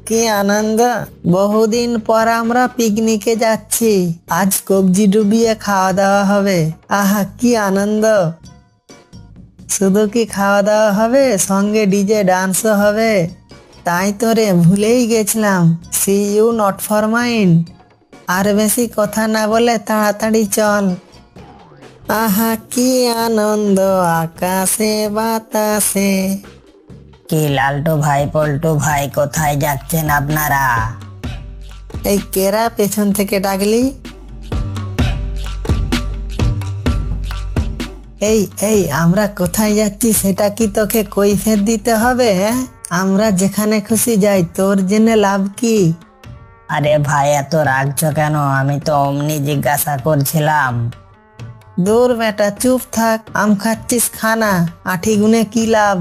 কি আনন্দ! বহুদিন পর আমরা পিকনিকে যাচ্ছি। আজ কবজি ডুবিয়ে খাওয়া দাওয়া হবে। আহা, কি আনন্দ! শুধু কি খাওয়া দাওয়া হবে, সঙ্গে ডিজে ডান্সও হবে। তাই তো রে, ভুলেই গেছিলাম। See you not for mind. আর বেশি কথা না বলে তাড়াতাড়ি চল। আহা, কি আনন্দ আকাশে বাতাসে। কি লালটু ভাই, পল্টু ভাই, কোথায় যাচ্ছেন আপনারা? এই কেরা পেছন থেকে ডাকলি? এই এই আমরা কোথায় যাচ্ছি সেটা কি তোকে কৈফিয়ত দিতে হবে? হ্যাঁ, আমরা যেখানে খুশি যাই, তোর জেনে লাভ কি? আরে ভাই, এত রাগছো কেন? আমি তো অমনি জিজ্ঞাসা করছিলাম। দূর বেটা, চুপ থাক। আম খাচ্ছিস খানা, আঠি গুনে কি লাভ?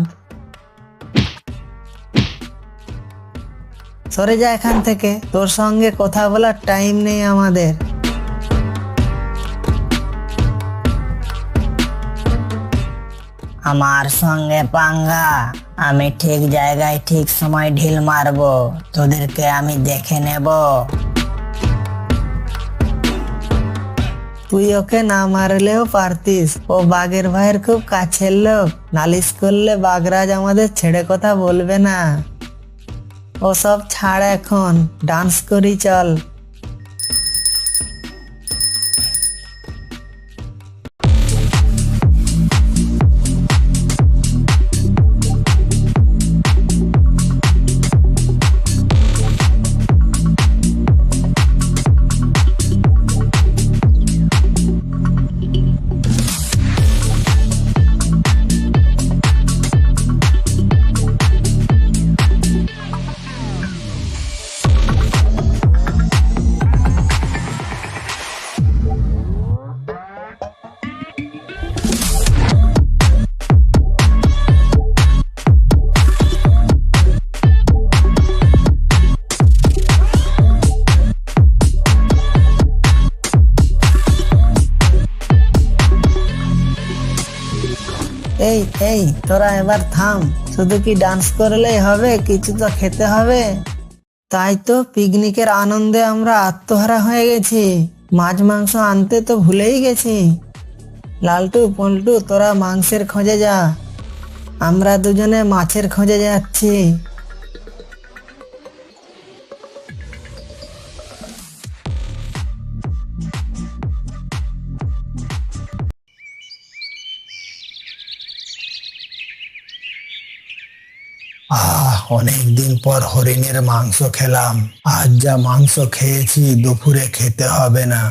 সরে যা এখান থেকে, তোর সঙ্গে কথা বলার টাইম নেই আমাদের। আমার সঙ্গে পাঙ্গা? আমি ঠিক জায়গায় ঠিক সময় ঢিল মারবো, তোদেরকে আমি দেখে নেব। তুই ওকে না মারলেও পারতিস, ও বাঘের ভাইয়ের খুব কাছের লোক। নালিশ করলে বাঘরাজ আমাদের ছেড়ে কথা বলবে না। ও সব ছাড়, এখন ডান্স করি চল। এই এই তোরা এবার থাম। শুধু কি ডান্স করলেই হবে? কিছু তো খেতে হবে। তাই তো পিকনিকের আনন্দে আমরা আত্মহারা হয়ে গেছি। মাছ মাংস আনতে তো ভুলেই গেছি। লালটু, পল্টু, তোরা মাংসের খোঁজে যা, আমরা দুজনে মাছের খোঁজে যাচ্ছি। অনেকদিন পর হরিণের মাংস খেলাম। আজ যা মাংস খেয়েছি, দুপুরে খেতে হবে না।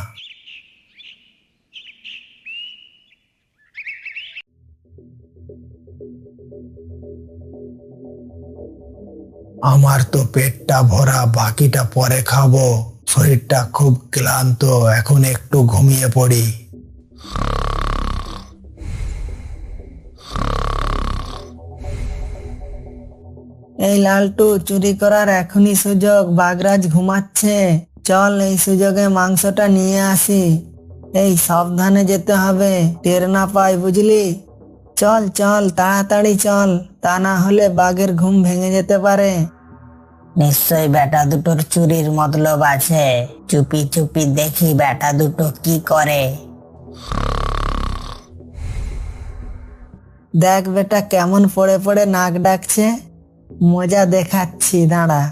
আমার তো পেটটা ভরা, বাকিটা পরে খাবো। শরীরটা খুব ক্লান্ত, এখন একটু ঘুমিয়ে পড়ি। এই লালটু, চুরি করার এখনই সুযোগ। বাগরাজ ঘুমাচ্ছে, চল এই সুযোগে মাংসটা নিয়ে আসি। এই সাবধানে যেতে হবে, টের না পাই, বুঝলি? চল চল, তাড়াতাড়ি চল, তা না হলে বাঘের ঘুম ভেঙে যেতে পারে। নিশ্চয় বেটা দুটোর চুরির মতলব আছে। চুপি চুপি দেখি বেটা দুটো কি করে। দেখ বেটা, কেমন পড়ে পড়ে নাক ডাকছে। মজা দেখাচ্ছি, দাঁড়া।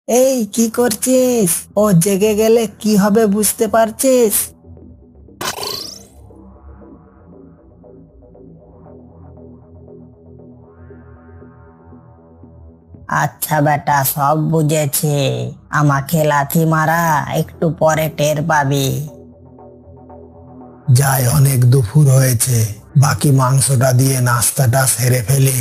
এই কি করছিস? ও জেগে গেলে কি হবে বুঝতে পারছিস? আচ্ছা বেটা, সব বুঝেছি। আমাকে লাথি মারা, একটু পরে টের পাবি। যাই, অনেক দুপুর হয়েছে, বাকি মাংসটা দিয়ে নাস্তাটা সেরে ফেলি।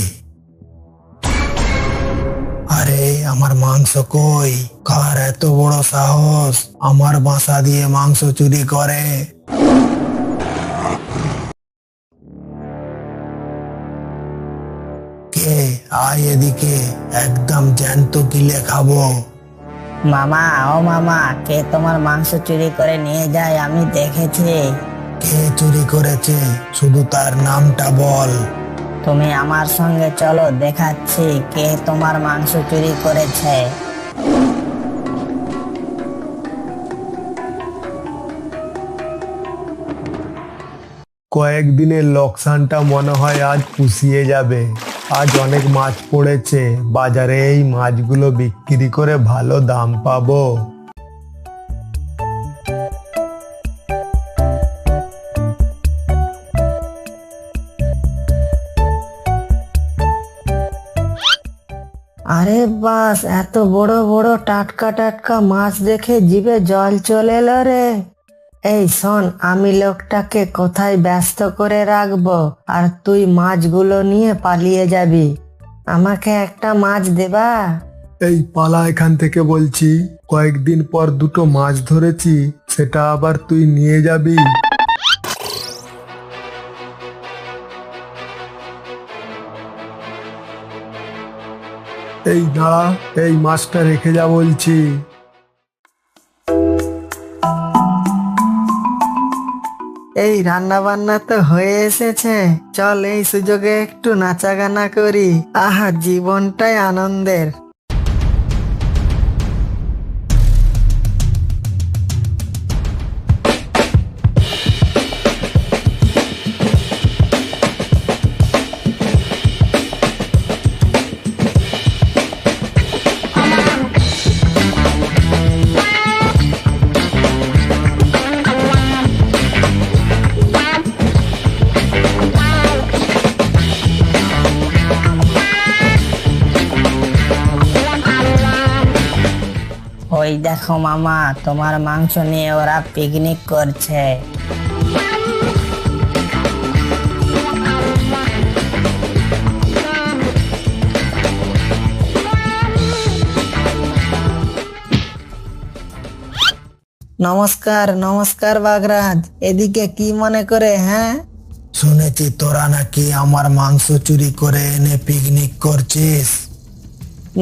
আরে, আমার মাংস কই? কার এত বড় সাহস আমার বাসা দিয়ে মাংস চুরি করে? কে? আয় এদিকে, একদম জ্যান্ত গিলে খাবো। মামা, ও মামা, কে তোমার মাংস চুরি করে নিয়ে যায় আমি দেখেছি। কে চুরি করেছে শুধু তার নামটা বল। তুমি আমার সঙ্গে চলো, দেখাচ্ছি কে তোমার মাংস চুরি করেছে। কয়েকদিনের লোকসানটা মনে হয় আজ পুষিয়ে যাবে। আজ অনেক মাছ পড়েছে, বাজারে এই মাছগুলো বিক্রি করে ভালো দাম পাবো। আরে বাস, এত বড় বড় টাটকা টাটকা মাছ দেখে জিভে জল চলে এলো রে। এই শোন, আমি লোকটাকে কোথায় ব্যস্ত করে রাখবো আর তুই মাছগুলো নিয়ে পালিয়ে যাবি। আমাকে একটা মাছ দেবা? এই পালা এখান থেকে বলছি, কয়েকদিন পর দুটো মাছ ধরেছি, সেটা আবার তুই নিয়ে যাবি? এই দাঁড়া, এই মাছটা রেখে যা বলছি। এই রান্না বান্না তো হয়ে এসেছে, চল এই সুযোগে একটু নাচা গানা করি। আহা, জীবনটাই আনন্দের। ওই দেখো মামা, তোমার মাংস নিয়ে ওরা পিকনিক করছে। নমস্কার নমস্কার বাগরাজ, এদিকে কি মনে করে? হ্যাঁ, শুনেছি তোরা নাকি আমার মাংস চুরি করে এনে পিকনিক করছিস।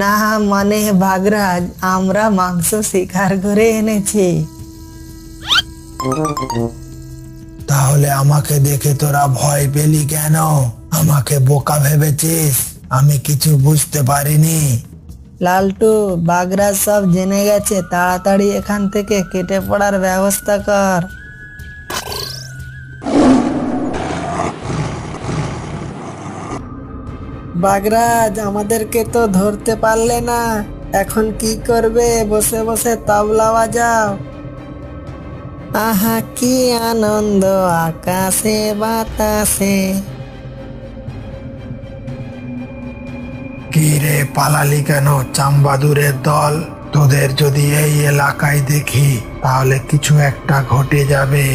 না মানে বাগরাজ, আমরা মাংস শিকার করে এনেছি। তাহলে আমাকে দেখে তোরা ভয় পেলি কেন? আমাকে বোকা ভেবেছিস? আমি কিছু বুঝতে পারিনি। লালটু, বাগরাজ সব জেনে গেছে, তাড়াতাড়ি এখান থেকে কেটে পড়ার ব্যবস্থা কর। বাগরাজ, আমাদেরকে তো ধরতে পারলে না, এখন কি করবে? বসে বসে তবলা বাজাও। আহা কি আনন্দ আকাশে বাতাসে। কি রে, পালালি কেন চাম্বাদুরের দল? তোদের যদি এই এলাকায় দেখি তাহলে কিছু একটা ঘটে যাবে।